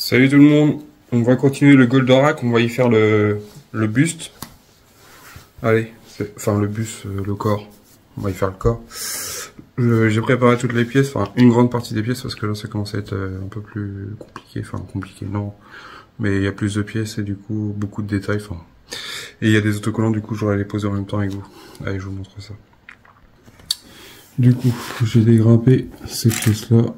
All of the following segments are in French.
Salut tout le monde, on va continuer le Goldorak, on va y faire le buste. Allez, enfin le buste, le corps, on va y faire le corps. J'ai préparé toutes les pièces, enfin une grande partie des pièces parce que là ça commence à être un peu plus compliqué, enfin compliqué non, mais il y a plus de pièces et du coup beaucoup de détails, enfin. Et il y a des autocollants, du coup j'aurais les poser en même temps avec vous. Allez, je vous montre ça. Du coup, j'ai dégrimpé ces pièces-là,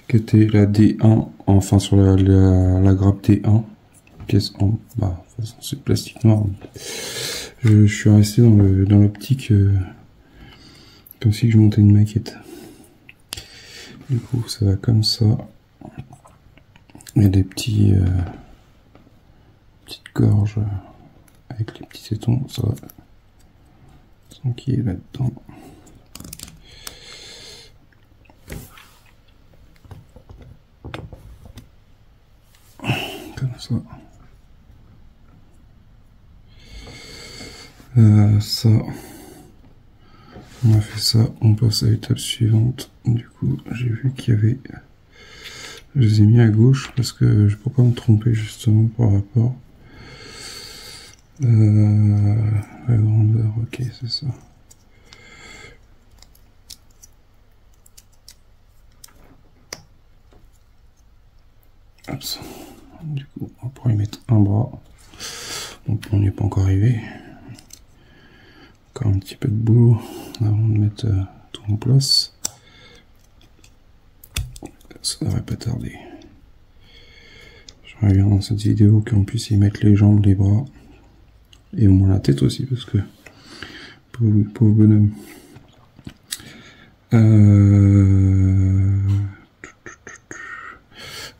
qui était la D1, enfin sur la grappe D1, pièce en bah, de toute façon c'est plastique noir. Je suis resté dans l'optique comme si je montais une maquette. Du coup ça va comme ça. Il y a des petites gorges avec les petits tétons, ça va tranquille là-dedans. Comme ça. Ça, on a fait ça, on passe à l'étape suivante. Du coup, j'ai vu qu'il y avait, je les ai mis à gauche parce que je peux pas me tromper justement par rapport à la grandeur. Ok, c'est ça. Hop. Du coup, on pourrait y mettre un bras. Donc on n'y est pas encore arrivé. Encore un petit peu de boulot avant de mettre tout en place. Ça devrait pas tarder. J'aimerais bien dans cette vidéo qu'on puisse y mettre les jambes, les bras et au moins la tête aussi parce que pauvre bonhomme.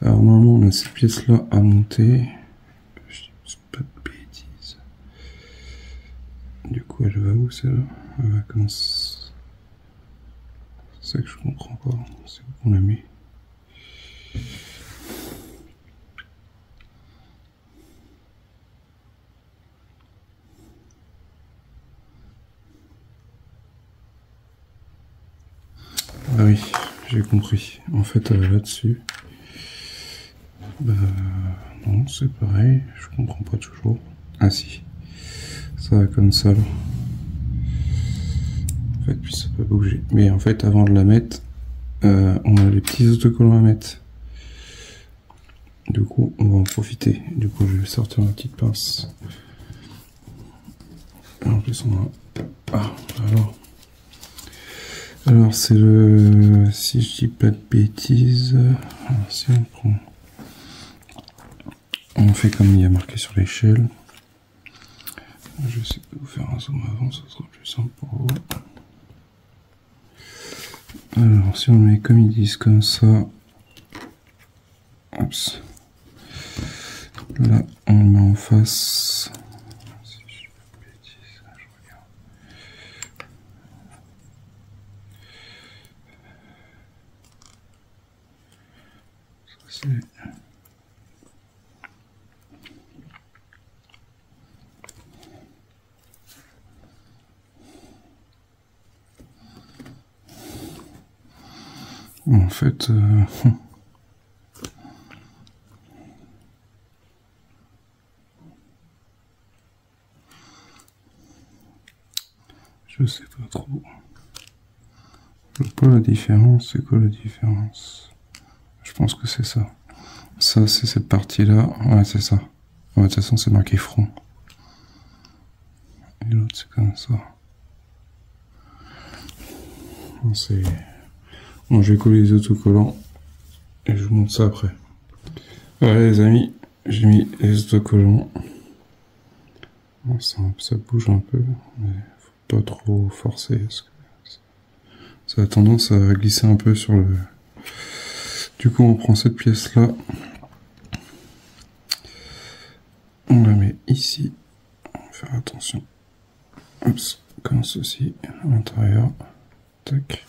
Alors normalement on a ces pièces là à monter. Je dis pas de bêtises. Du coup elle va où celle-là? Elle va comme ça. C'est ça que je comprends pas. C'est où qu'on la met? Ah oui, j'ai compris. En fait elle va là-dessus. Bah non, c'est pareil, je comprends pas toujours. Ah si, ça va comme ça là. En fait, puis ça peut bouger. Mais en fait, avant de la mettre, on a les petits autocollants à mettre. Du coup, on va en profiter. Du coup, je vais sortir ma petite pince. En plus, on a... Ah, alors c'est le... Si je dis pas de bêtises... Alors, si on prend... On fait comme il y a marqué sur l'échelle. Je vais essayer de vous faire un zoom avant, ça sera plus simple pour vous. Alors, si on met comme ils disent, comme ça, hop, là, on le met en face. Si je dis pas de bêtises, je regarde. Ça, c'est... En fait, je sais pas trop. Je vois pas la différence. C'est quoi la différence? Je pense que c'est ça. Ça, c'est cette partie-là. Ouais, c'est ça. Ouais, de toute façon, c'est marqué front. Et l'autre, c'est comme ça. C'est... Bon, je vais coller les autocollants et je vous montre ça après. Voilà les amis, j'ai mis les autocollants. Bon, ça bouge un peu, mais faut pas trop forcer parce que ça a tendance à glisser un peu sur le... Du coup on prend cette pièce là, on la met ici, on va faire attention. Hop, comme ceci, à l'intérieur. Tac.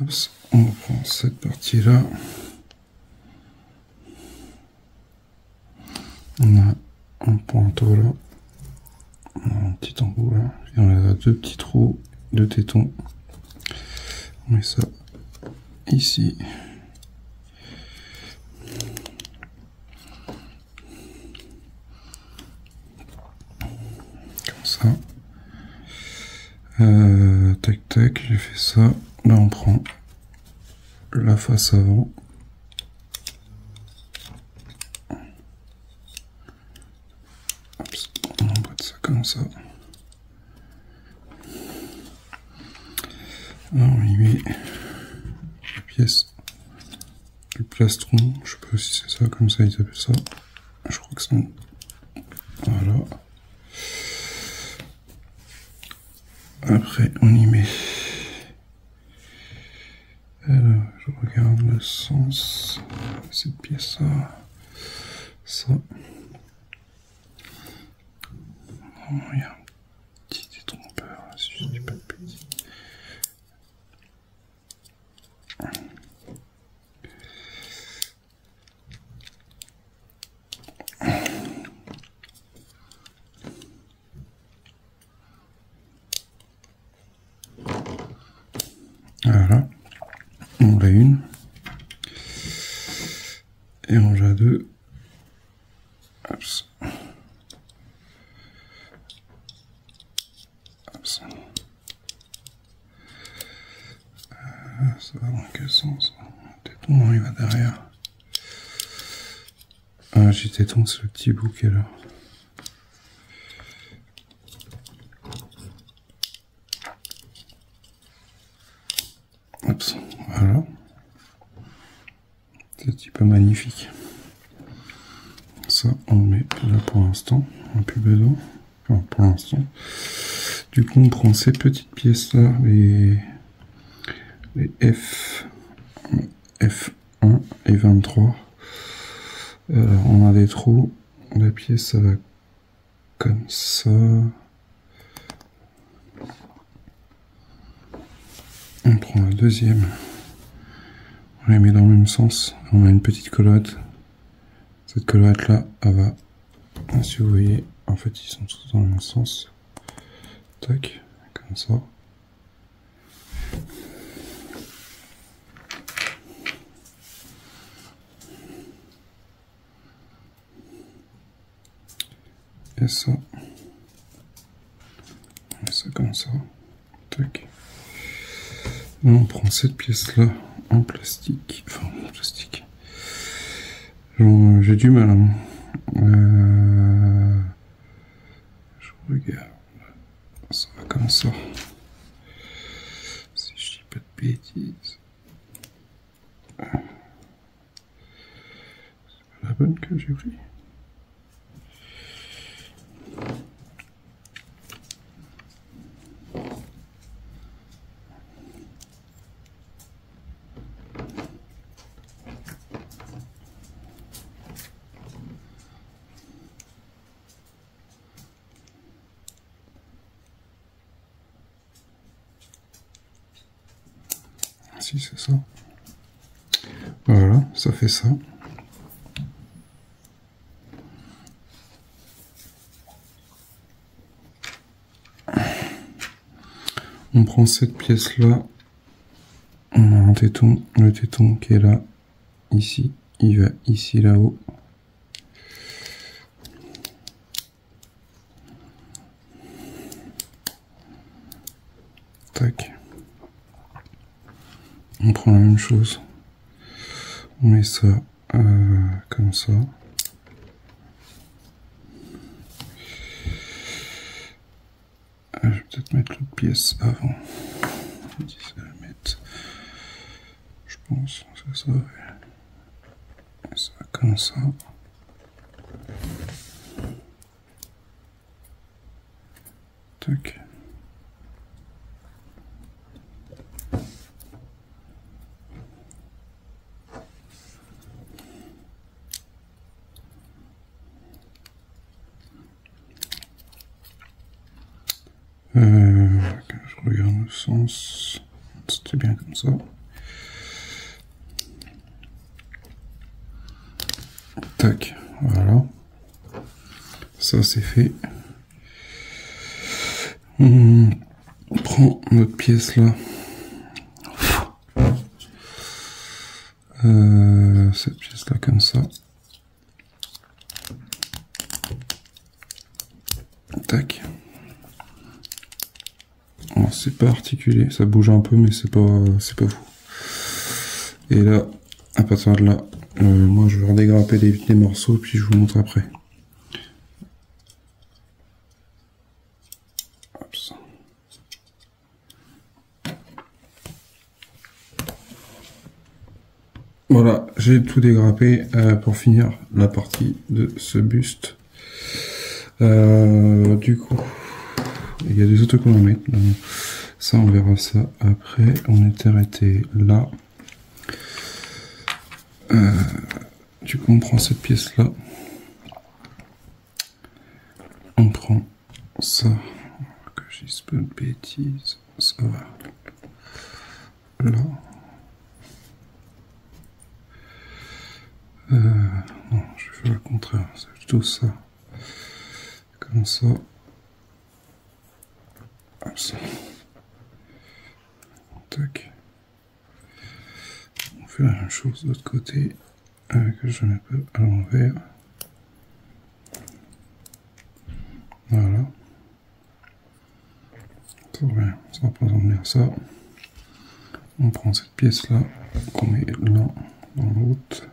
Hop, on prend cette partie là. On a un pointeau là. On a un petit embout là. Et on a deux petits trous de tétons. On met ça ici. Tac, j'ai fait ça. Là, on prend la face avant. On emboîte ça comme ça. Là, on y met la pièce du plastron. Je sais pas si c'est ça, comme ça ils appellent ça. Je crois que c'est... Voilà. Après, on y met... Alors, je regarde le sens de cette pièce-là. Ça. Il y a un petit détrompeur, là, si je dis pas de bêtises. Voilà. On l'a une. Et on l'a deux. Hop. Ça va dans quel sens? Téton, non, il va derrière. Ah, j'ai téton, c'est le petit bout qui est là. Hop, voilà. C'est un petit peu magnifique. Ça, on le met là pour l'instant. On n'a plus besoin. Enfin, pour l'instant. Du coup, on prend ces petites pièces-là, les F1 et 23. On a des trous. La pièce, ça va comme ça. On prend la deuxième. On les met dans le même sens. On a une petite collerette. Cette collerette-là, elle va... Si vous voyez, en fait, ils sont tous dans le même sens. Tac, comme ça. Et ça. Et ça comme ça. Tac. Là, on prend cette pièce-là en plastique. Enfin, en plastique. J'ai du mal. Hein. Je regarde. Ça va comme ça. Si je dis pas de bêtises. C'est pas la bonne que j'ai pris. Si c'est ça. Voilà, ça fait ça. On prend cette pièce-là. On a un téton. Le téton qui est là, ici. Il va ici, là-haut. Tac. On prend la même chose. On met ça comme ça. Je vais peut-être mettre l'autre pièce avant. Je dis ça la mettre. Je pense c'est ça. Et ça comme ça. Tac. Je regarde le sens. C'était bien comme ça. Tac, voilà. Ça c'est fait. On prend notre pièce là. Cette pièce là comme ça. Tac. On c'est pas articulé, ça bouge un peu mais c'est pas fou. Et là, à partir de là, moi je vais redégrapper des morceaux puis je vous montre après. Hop, ça. Voilà, j'ai tout dégrappé pour finir la partie de ce buste. Du coup, il y a des autocollants à mettre. Ça, on verra ça après. On est arrêté là. Du coup, on prend cette pièce-là. On prend ça. Que je dise pas de bêtises. Ça va. Là. Non, je vais faire le contraire. C'est plutôt ça. Comme ça. Hop, ça. Tac. On fait la même chose de l'autre côté. Que je mets pas à l'envers. Voilà. Ça représente bien ça. On prend cette pièce là, qu'on met là dans l'autre.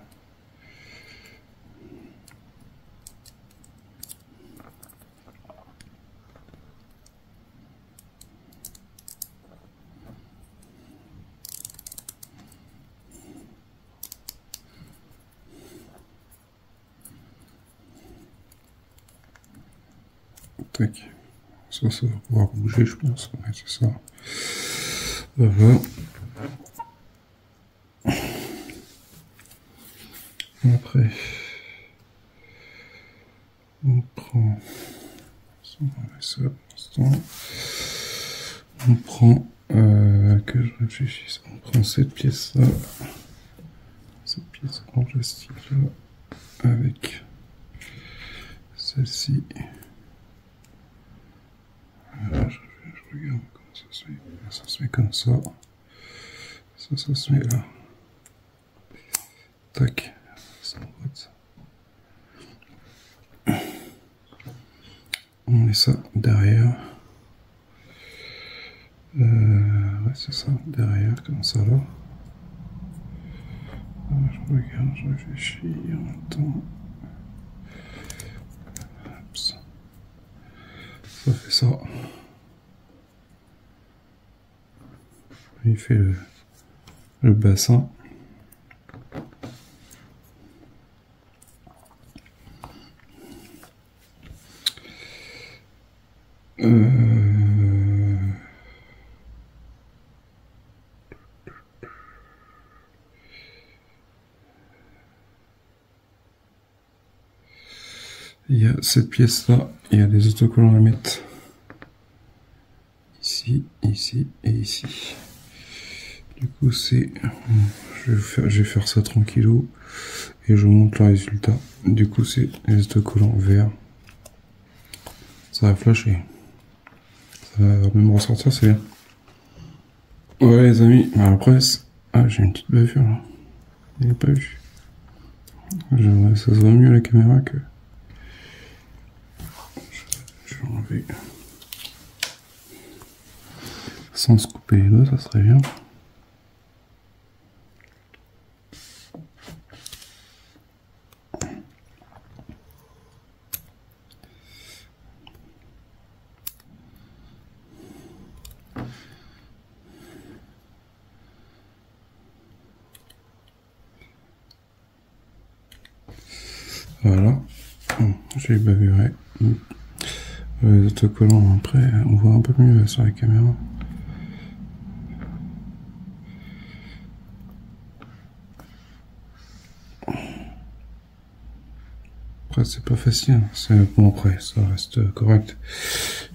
Tac. Ça va pouvoir bouger, je pense. Ouais, c'est ça. Voilà. Après, on prend ça, pour l'instant. On prend, que je réfléchisse, on prend cette pièce-là, cette pièce en plastique-là, avec celle-ci. Voilà, je regarde comment ça se met. Ça se met comme ça. Ça se met là. Tac. On met ça derrière. Ouais, c'est ça, derrière, comme ça là. Je regarde, je réfléchis en même temps. Hop, ça fait ça. Il fait le bassin. Il y a cette pièce-là, il y a des autocollants à mettre ici, ici et ici. Du coup, c'est, je vais faire ça tranquillou et je vous montre le résultat. Du coup, c'est les autocollants verts. Ça va flasher. Ça va même ressortir, c'est bien. Ouais, les amis, après, ah, j'ai une petite bavure là. Vous n'avez pas vu. Ça se voit mieux à la caméra que. Je vais enlever. Sans se couper les doigts, ça serait bien. Voilà, j'ai bavuré. Les autocollants, après, on voit un peu mieux sur la caméra. Après, c'est pas facile, bon, après, ça reste correct.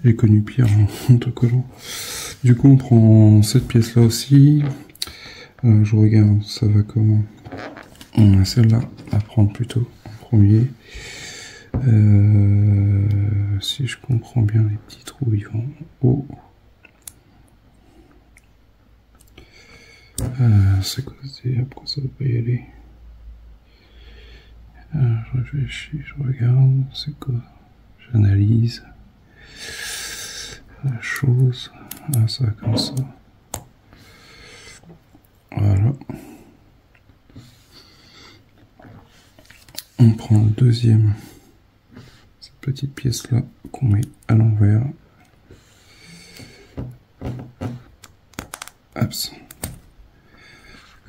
J'ai connu pire en autocollant. Du coup, on prend cette pièce-là aussi. Je regarde, ça va comment. On a celle-là à prendre plutôt en premier. Si je comprends bien, les petits trous ils vont haut. C'est quoi, pourquoi ça ne va pas y aller? Je réfléchis, je regarde, c'est quoi? J'analyse la chose. Ah, ça comme ça. Voilà. On prend le deuxième, cette petite pièce là qu'on met à l'envers. Hop.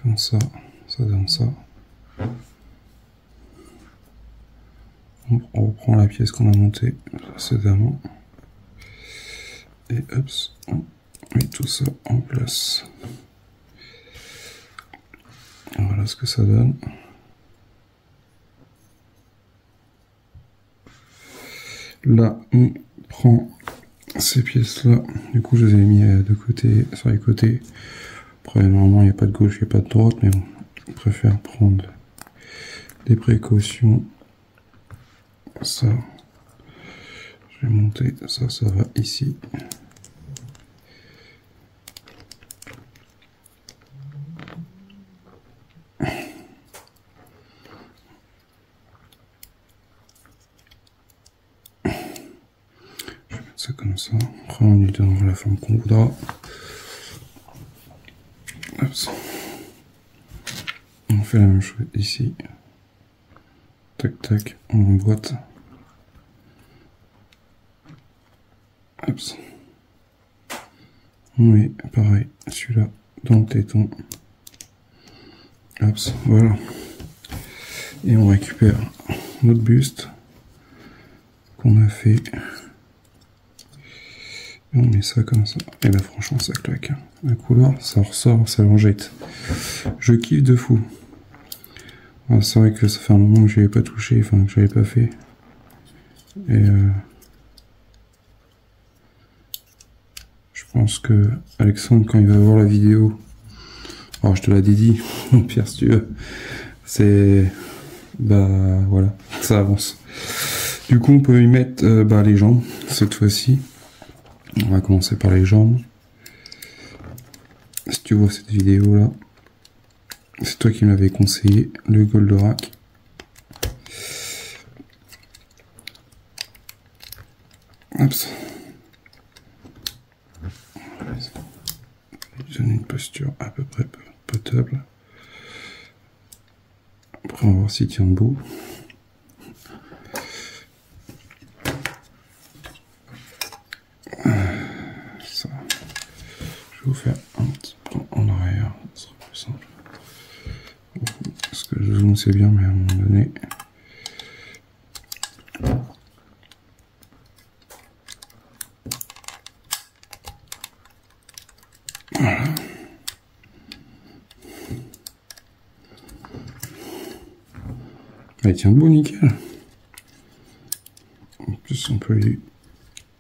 Comme ça, ça donne ça. On reprend la pièce qu'on a montée précédemment. Et hop, on met tout ça en place. Voilà ce que ça donne. Là, on prend ces pièces-là. Du coup, je les ai mis de côté, sur les côtés. Après, normalement, il n'y a pas de gauche, il n'y a pas de droite, mais bon, je préfère prendre des précautions. Ça, je vais monter, ça va ici. Ça comme ça, après on lui donnera la forme qu'on voudra. Hop. On fait la même chose ici. Tac tac, on emboîte. Hop. On met pareil, celui-là dans le téton. Hop, voilà. Et on récupère notre buste qu'on a fait. On met ça comme ça. Et là franchement ça claque. La couleur, ça ressort, ça l'enjette. Je kiffe de fou. C'est vrai que ça fait un moment que je n'avais pas touché, enfin que je n'avais pas fait. Et je pense que Alexandre, quand il va voir la vidéo, alors je te la dédie, mon pire si tu veux, c'est... Bah voilà, ça avance. Du coup on peut y mettre les jambes, cette fois-ci. On va commencer par les jambes. Si tu vois cette vidéo là, c'est toi qui m'avais conseillé le Goldorak. Hop. Je donne une posture à peu près potable. Après on va voir s'il tient debout. Ça. Je vais vous faire un petit plan en arrière, ce sera plus simple. Parce que le zoom c'est bien, mais à un moment donné... Voilà. Elle tient debout, nickel. En plus, on peut aller...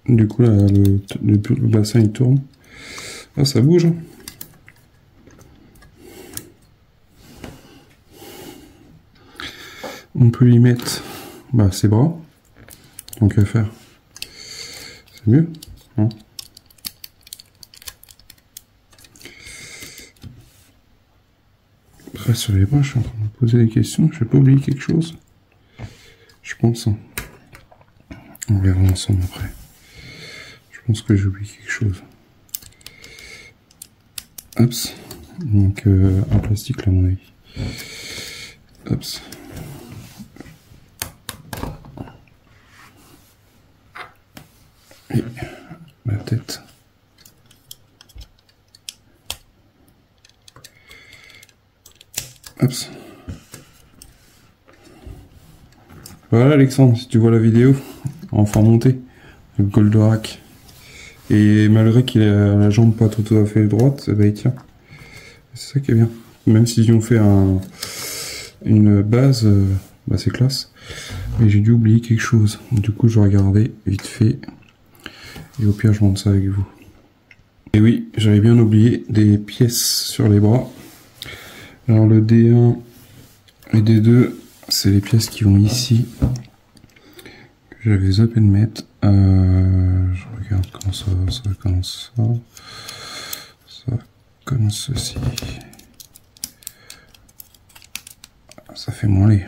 Du coup, là, le bassin, il tourne. Ah, ça bouge. On peut y mettre ses bras. Donc, à faire. C'est mieux. Hein. Après, sur les bras, je suis en train de me poser des questions. Je vais pas oublier quelque chose. Je pense. Hein. On verra ensemble après. Je pense que j'ai oublié quelque chose. Hop. Donc, un plastique, là, à mon avis. Hop. Et la tête. Hop. Voilà Alexandre, si tu vois la vidéo, enfin monté, le Goldorak. Et malgré qu'il a la jambe pas tout à fait droite, il tient. C'est ça qui est bien. Même s'ils ont fait une base, c'est classe. Mais j'ai dû oublier quelque chose. Du coup, je regardais vite fait. Et au pire, je monte ça avec vous. Et oui, j'avais bien oublié des pièces sur les bras. Alors le D1 et D2, c'est les pièces qui vont ici. Que j'avais zappé de mettre. Je regarde comment ça comme ça. Ça comme ceci. Ça fait moins laid.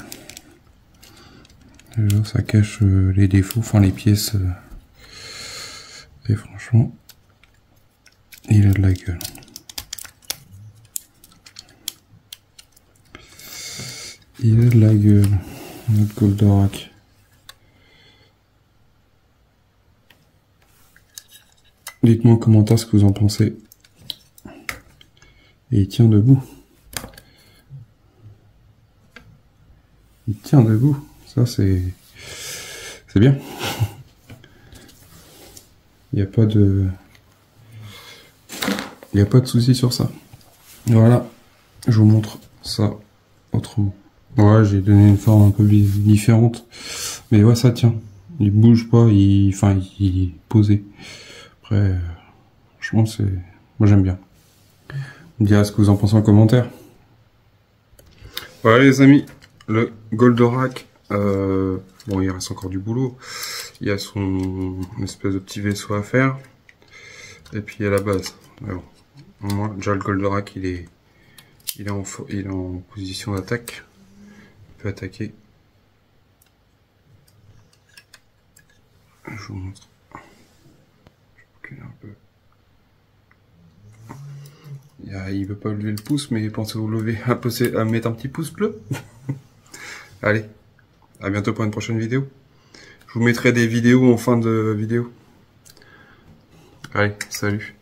Déjà, ça cache les défauts, enfin les pièces. Et franchement, la gueule. Il a de la gueule, notre Goldorak. Dites-moi en commentaire ce que vous en pensez. Et il tient debout. Il tient debout. Ça, c'est bien. Il n'y a pas de... Il n'y a pas de souci sur ça. Voilà. Je vous montre ça autrement. Ouais, j'ai donné une forme un peu différente. Mais ouais, ça tient. Il bouge pas, il est posé. Après, franchement, moi j'aime bien. Vous me direz ce que vous en pensez en commentaire. Voilà les amis, le Goldorak, bon il reste encore du boulot. Il y a son espèce de petit vaisseau à faire. Et puis il y a la base. Alors, moi, déjà le Goldorak il est en position d'attaque. Il peut attaquer. Je vous montre. Je vais reculer un peu. Il veut pas lever le pouce, mais pensez à mettre un petit pouce bleu. Allez, à bientôt pour une prochaine vidéo. Je vous mettrai des vidéos en fin de vidéo. Allez, salut.